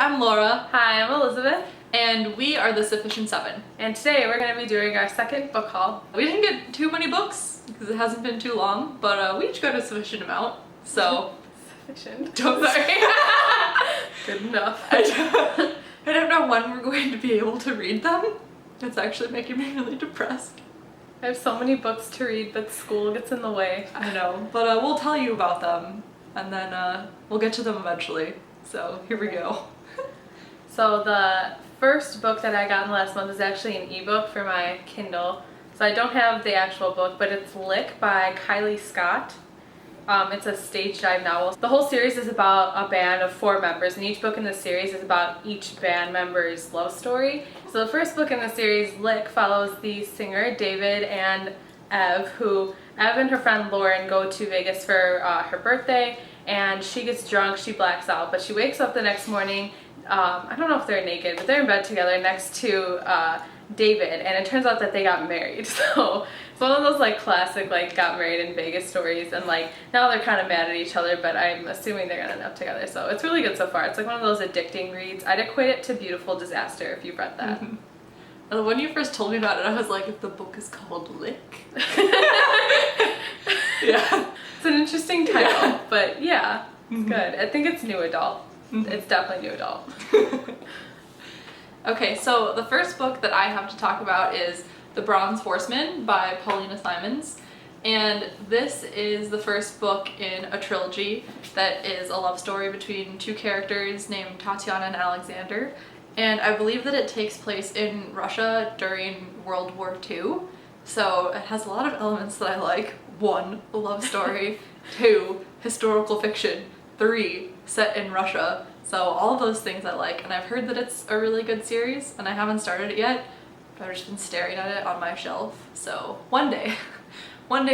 I'm Laura. Hi, I'm Elizabeth. And we are the Sufficient Seven. And today we're going to be doing our second book haul. We didn't get too many books because it hasn't been too long, but we each got a sufficient amount, so... Sufficient. Don't worry. Good enough. I don't know when we're going to be able to read them. It's actually making me really depressed. I have so many books to read, but school gets in the way. I know, but we'll tell you about them, and then we'll get to them eventually. So here we go. So the first book that I got in the last month is actually an ebook for my Kindle. So I don't have the actual book, but it's Lick by Kylie Scott. It's a stage dive novel. The whole series is about a band of 4 members, and each book in the series is about each band member's love story. So the first book in the series, Lick, follows the singer David and Ev, Ev and her friend Lauren go to Vegas for her birthday, and she gets drunk, she blacks out, but she wakes up the next morning, I don't know if they're naked, but they're in bed together next to David, and it turns out that they got married. So it's one of those like classic like got married in Vegas stories, and like now they're kind of mad at each other, but I'm assuming they're gonna end up together. So it's really good so far. It's like one of those addicting reads. I'd equate it to Beautiful Disaster if you've read that. Mm-hmm. When you first told me about it, I was like, if the book is called Lick. Yeah. It's an interesting title, yeah. But yeah, it's Mm-hmm. good. I think it's new adult. Mm-hmm. It's definitely new adult. Okay, so the first book that I have to talk about is The Bronze Horseman by Paulina Simons. And this is the first book in a trilogy that is a love story between 2 characters named Tatiana and Alexander. And I believe that it takes place in Russia during World War II. So it has a lot of elements that I like. 1, a love story. 2, historical fiction. 3, set in Russia. So all of those things I like, and I've heard that it's a really good series, and I haven't started it yet, but I've just been staring at it on my shelf. So one day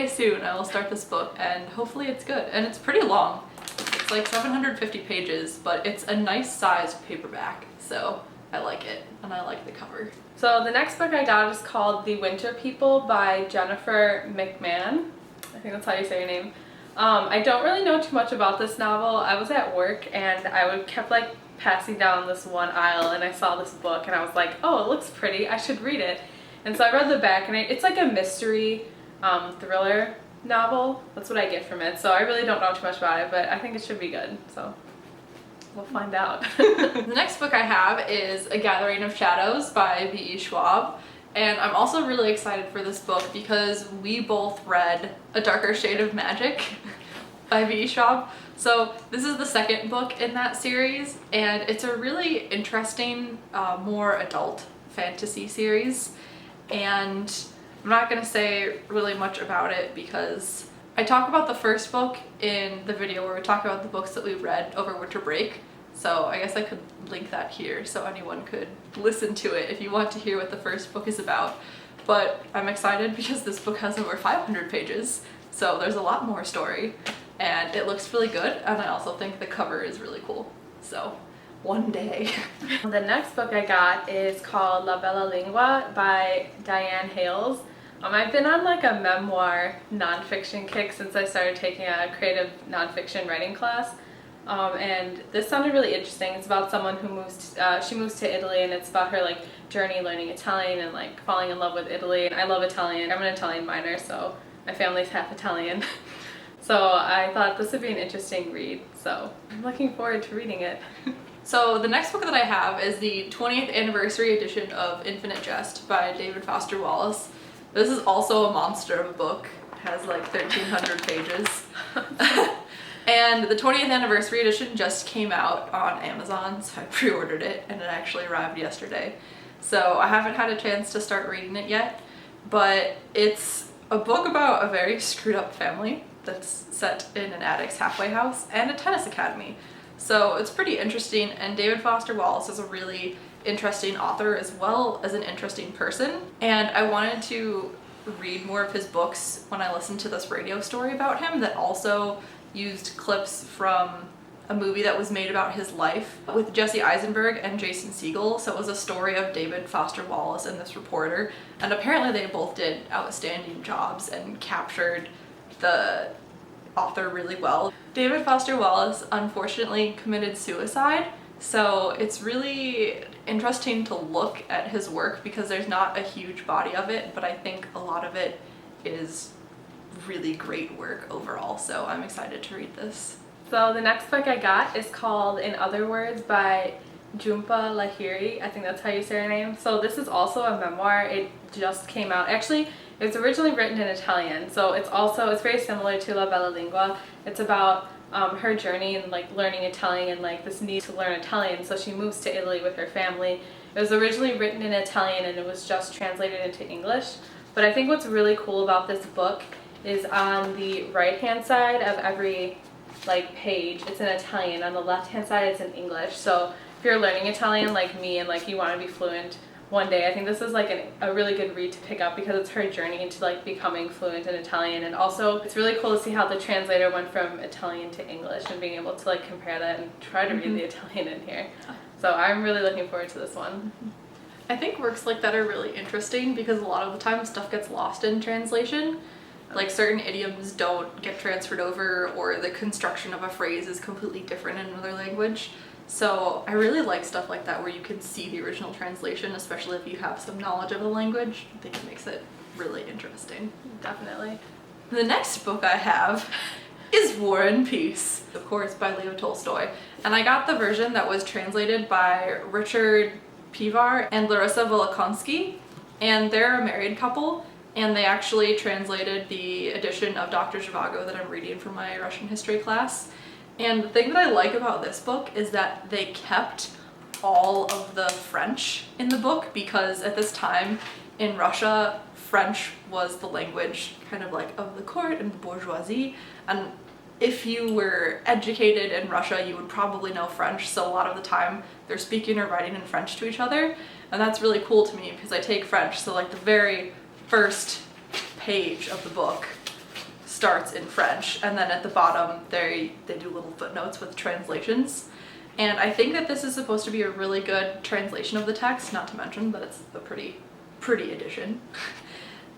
soon I will start this book, and hopefully it's good. And it's pretty long. It's like 750 pages, but it's a nice sized paperback, so I like it, and I like the cover. So the next book I got is called The Winch of People by Jennifer McMahon. I think that's how you say your name. I don't really know too much about this novel. I was at work and kept like passing down this one aisle, and I saw this book and I was like, oh, it looks pretty, I should read it. And so I read the back, and it's like a mystery thriller novel. That's what I get from it. So I really don't know too much about it, but I think it should be good. So we'll find out. The next book I have is A Gathering of Shadows by V.E. Schwab. And I'm also really excited for this book because we both read A Darker Shade of Magic by V.E. Schwab. So this is the second book in that series, and it's a really interesting, more adult fantasy series. And I'm not going to say really much about it because I talk about the first book in the video where we talk about the books that we read over winter break. So I guess I could link that here so anyone could listen to it if you want to hear what the first book is about. But I'm excited because this book has over 500 pages, so there's a lot more story, and it looks really good, and I also think the cover is really cool. So one day. The next book I got is called La Bella Lingua by Diane Hales. I've been on like a memoir nonfiction kick since I started taking a creative nonfiction writing class. And this sounded really interesting. It's about someone who moves to Italy, and it's about her like journey learning Italian and like falling in love with Italy. And I love Italian. I'm an Italian minor, so my family's half Italian. So I thought this would be an interesting read, so I'm looking forward to reading it. So the next book that I have is the 20th anniversary edition of Infinite Jest by David Foster Wallace. This is also a monster of a book. It has like 1,300 pages. And the 20th anniversary edition just came out on Amazon, so I pre-ordered it, and it actually arrived yesterday. So I haven't had a chance to start reading it yet, but it's a book about a very screwed up family that's set in an addict's halfway house and a tennis academy. So it's pretty interesting, and David Foster Wallace is a really interesting author as well as an interesting person, and I wanted to read more of his books when I listened to this radio story about him that also used clips from a movie that was made about his life with Jesse Eisenberg and Jason Segel. So it was a story of David Foster Wallace and this reporter, and apparently they both did outstanding jobs and captured the author really well. David Foster Wallace unfortunately committed suicide, So it's really interesting to look at his work because there's not a huge body of it, but I think a lot of it is really great work overall. So I'm excited to read this. So the next book I got is called In Other Words by Jhumpa Lahiri. I think that's how you say her name. So this is also a memoir. It just came out. Actually, it was originally written in Italian. So it's very similar to La Bella Lingua. It's about her journey and like learning Italian and like this need to learn Italian. So she moves to Italy with her family. It was originally written in Italian and it was just translated into English. But I think what's really cool about this book is on the right hand side of every like page it's in Italian. On the left hand side it's in English. So if you're learning Italian like me and like you want to be fluent one day, I think this is like a really good read to pick up because it's her journey into like becoming fluent in Italian. And also it's really cool to see how the translator went from Italian to English and being able to like compare that and try to read the Italian in here. So I'm really looking forward to this one. I think works like that are really interesting because a lot of the time stuff gets lost in translation. Like certain idioms don't get transferred over, or the construction of a phrase is completely different in another language. So I really like stuff like that where you can see the original translation, especially if you have some knowledge of the language. I think it makes it really interesting. Definitely. The next book I have is War and Peace, of course, by Leo Tolstoy. And I got the version that was translated by Richard Pivar and Larissa Volokonsky, and they're a married couple, and they actually translated the edition of Dr. Zhivago that I'm reading for my Russian history class. And the thing that I like about this book is that they kept all of the French in the book because at this time in Russia, French was the language kind of like of the court and the bourgeoisie. And if you were educated in Russia, you would probably know French. So a lot of the time they're speaking or writing in French to each other. And that's really cool to me because I take French. So like the very first page of the book starts in French, and then at the bottom they do little footnotes with translations. And I think that this is supposed to be a really good translation of the text, not to mention that it's a pretty edition.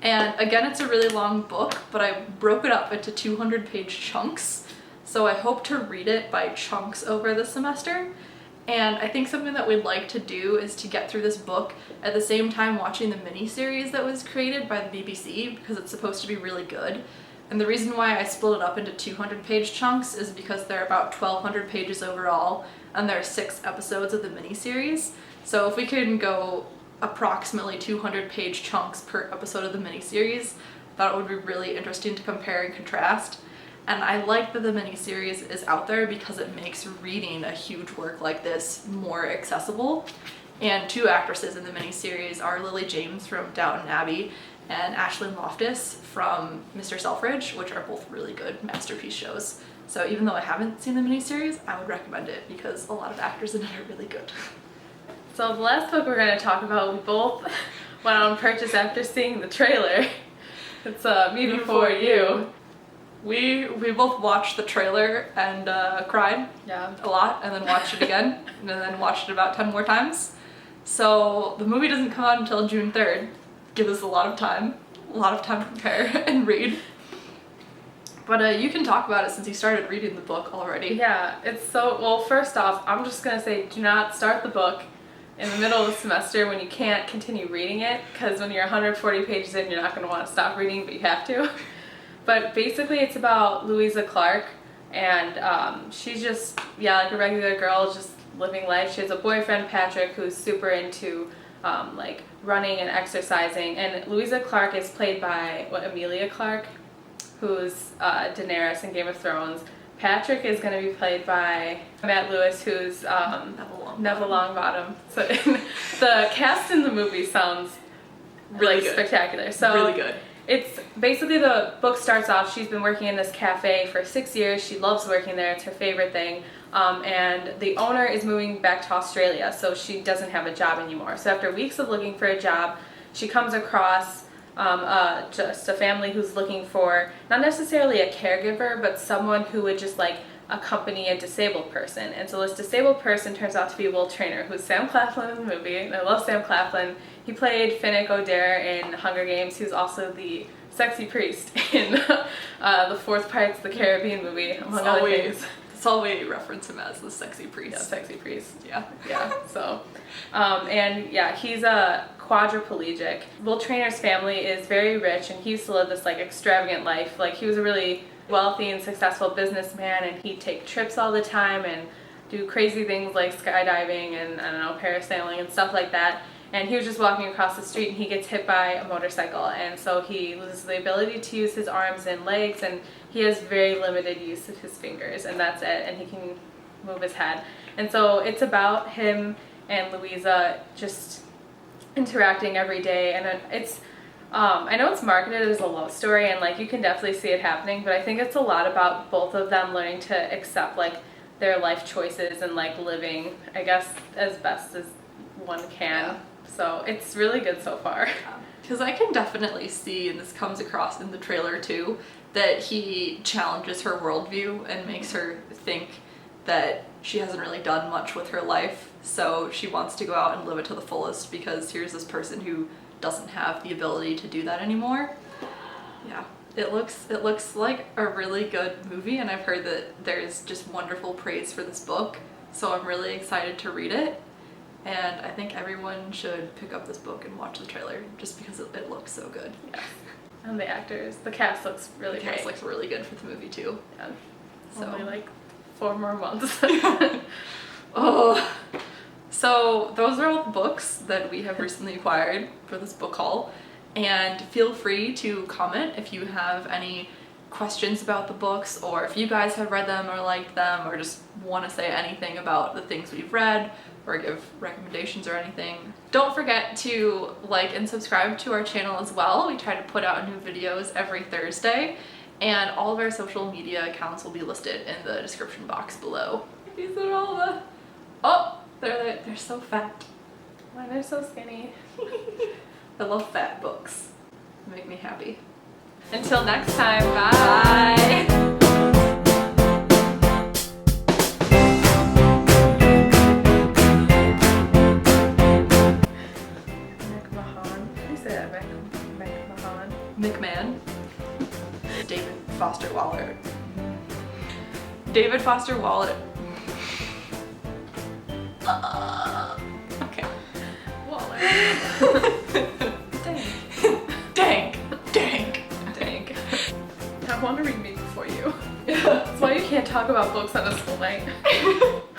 And again, it's a really long book, but I broke it up into 200-page chunks, so I hope to read it by chunks over the semester. And I think something that we'd like to do is to get through this book at the same time watching the mini-series that was created by the BBC, because it's supposed to be really good. And the reason why I split it up into 200-page chunks is because there are about 1,200 pages overall, and there are 6 episodes of the miniseries. So if we can go approximately 200-page chunks per episode of the miniseries, I thought it would be really interesting to compare and contrast. And I like that the miniseries is out there because it makes reading a huge work like this more accessible. And 2 actresses in the miniseries are Lily James from Downton Abbey and Ashlyn Loftus from Mr. Selfridge, which are both really good masterpiece shows. So even though I haven't seen the miniseries, I would recommend it because a lot of actors in it are really good. So the last book we're going to talk about, we both went out and purchased after seeing the trailer. It's Me Before You. We both watched the trailer and cried a lot, and then watched it again, and then watched it about 10 more times. So the movie doesn't come out until June 3rd. Give us a lot of time to prepare and read. But you can talk about it since you started reading the book already. Yeah, it's so, well, first off, I'm just going to say do not start the book in the middle of the semester when you can't continue reading it, because when you're 140 pages in, you're not going to want to stop reading, but you have to. But basically it's about Louisa Clark, and she's just, like a regular girl, just living life. She has a boyfriend, Patrick, who's super into like running and exercising, and Louisa Clark is played by Emilia Clarke, who's Daenerys in Game of Thrones. Patrick is going to be played by Matt Lewis, who's Neville Longbottom. So the cast in the movie sounds really spectacular. So really good. It's basically, the book starts off, she's been working in this cafe for 6 years. She loves working there. It's her favorite thing. And the owner is moving back to Australia, so she doesn't have a job anymore. So after weeks of looking for a job, she comes across just a family who's looking for not necessarily a caregiver, but someone who would just like accompany a disabled person. And so this disabled person turns out to be Will Traynor, who's Sam Claflin in the movie. And I love Sam Claflin. He played Finnick Odair in Hunger Games. He was also the sexy priest in the 4th Pirates of the Caribbean movie, among other things. The That's all we reference him as, the sexy Yeah, priest. sexy priest. Yeah. Yeah, so, and yeah, he's a quadriplegic. Will Trainer's family is very rich, and he used to live this like extravagant life. Like he was a really wealthy and successful businessman, and he'd take trips all the time and do crazy things like skydiving and, I don't know, parasailing and stuff like that. And he was just walking across the street and he gets hit by a motorcycle, and so he loses the ability to use his arms and legs, and he has very limited use of his fingers, and that's it, and he can move his head. And so it's about him and Louisa just interacting every day, and it's I know it's marketed as a love story, and like you can definitely see it happening, but I think it's a lot about both of them learning to accept like their life choices and like living, I guess, as best as one can. Yeah. So it's really good so far. Because I can definitely see, and this comes across in the trailer too, that he challenges her worldview and makes her think that she hasn't really done much with her life, so she wants to go out and live it to the fullest because here's this person who doesn't have the ability to do that anymore. Yeah, it looks like a really good movie, and I've heard that there's just wonderful praise for this book, so I'm really excited to read it. And I think everyone should pick up this book and watch the trailer just because it looks so good. Yeah. And the actors, the cast looks really The great. cast looks really good for the movie too. Yeah. So. Only like 4 more months. Oh, so those are all the books that we have recently acquired for this book haul, and feel free to comment if you have any questions about the books, or if you guys have read them or liked them, or just want to say anything about the things we've read or give recommendations or anything. Don't forget to like and subscribe to our channel as well. We try to put out new videos every Thursday, and all of our social media accounts will be listed in the description box below. These are all the... Oh, they're so fat. Why they're so skinny. I love fat books. They make me happy. Until next time, bye. McMahon. David Foster Waller. David Foster Waller. Okay. Waller. Dang. Dang. I want to read me before you. That's why you can't talk about books on a school night.